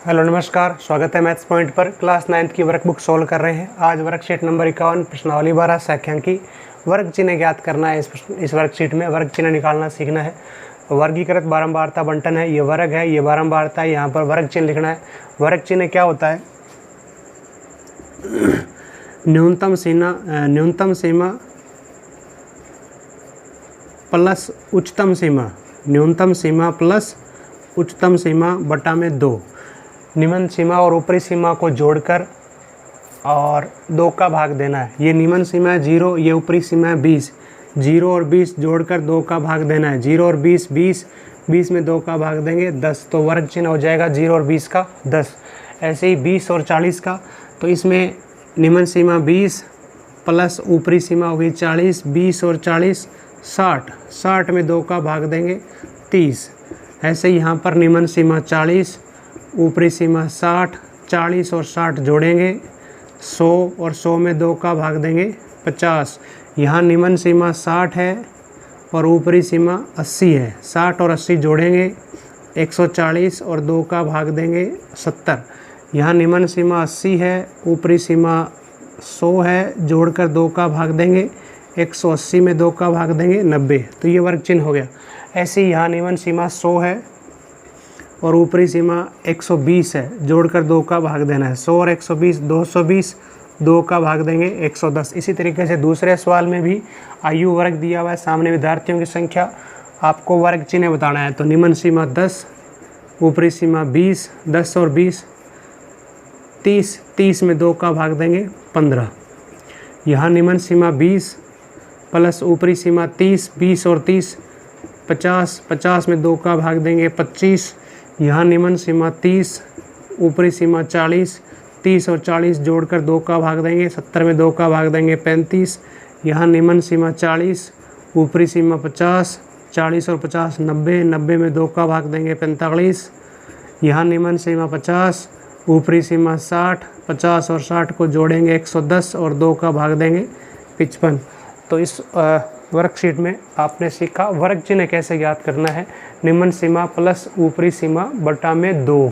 Hello नमस्कार, स्वागत है मैथ्स पॉइंट पर। क्लास 9th की वर्कबुक सोल्व कर रहे हैं। आज वर्कशीट नंबर 51 प्रश्नावली 12 सांख्यिकी वर्ग चिन्ह ज्ञात करना है। इस वर्कशीट में वर्ग चिन्ह निकालना सीखना है। वर्गीकृत बारंबारता बंटन है, ये वर्ग है, ये बारंबारता है, यहाँ पर वर्ग चिन्ह लिखना है। वर्ग चिन्ह क्या होता है? न्यूनतम सीमा प्लस उच्चतम सीमा, न्यूनतम सीमा प्लस उच्चतम सीमा बटा में 2। निम्न सीमा और ऊपरी सीमा को जोड़कर और 2 का भाग देना है। ये निम्न सीमा है 0, ये ऊपरी सीमा है 20। 0 और 20 जोड़कर 2 का भाग देना है। 0 और 20 20, 20 में 2 का भाग देंगे 10, तो वर्ग चिन्ह हो जाएगा 0 और 20 का 10। ऐसे ही 20 और 40 का, तो इसमें निम्न सीमा 20 प्लस ऊपरी सीमा होगी 40। 20 और 40 60, 60 में 2 का भाग देंगे 30। ऐसे ही यहाँ पर निम्न सीमा 40, ऊपरी सीमा 60, 40 और 60 जोड़ेंगे 100 और 100 में 2 का भाग देंगे 50। यहाँ निम्न सीमा 60 है और ऊपरी सीमा 80 है। 60 और 80 जोड़ेंगे 140 और 2 का भाग देंगे 70। यहाँ निम्न सीमा 80 है, ऊपरी सीमा 100 है, जोड़कर 2 का भाग देंगे 180 में 2 का भाग देंगे 90। तो ये वर्ग चिन्ह हो गया। ऐसे ही यहाँ निम्न सीमा 100 है और ऊपरी सीमा 120 है, जोड़कर 2 का भाग देना है। 100 और 120 220, 2 का भाग देंगे 110। इसी तरीके से दूसरे सवाल में भी आयु वर्ग दिया हुआ है, सामने विद्यार्थियों की संख्या, आपको वर्ग चिन्ह बताना है। तो निम्न सीमा 10, ऊपरी सीमा 20, 10 और 20 30, 30 में 2 का भाग देंगे 15। यहाँ निम्न सीमा 20 प्लस ऊपरी सीमा 30, 20 और 30 50, 50 में 2 का भाग देंगे 25। यहाँ निम्न सीमा 30, ऊपरी सीमा 40, 30 और 40 जोड़कर 2 का भाग देंगे 70 में 2 का भाग देंगे 35। यहाँ निम्न सीमा 40, ऊपरी सीमा 50, 40 और 50 90, 90 में 2 का भाग देंगे 45। यहाँ निम्न सीमा 50, ऊपरी सीमा 60, 50 और 60 को जोड़ेंगे 110 और 2 का भाग देंगे 55। तो इस वर्कशीट में आपने सीखा वर्ग चिन्ह कैसे ज्ञात करना है। निम्न सीमा प्लस ऊपरी सीमा बटा में 2।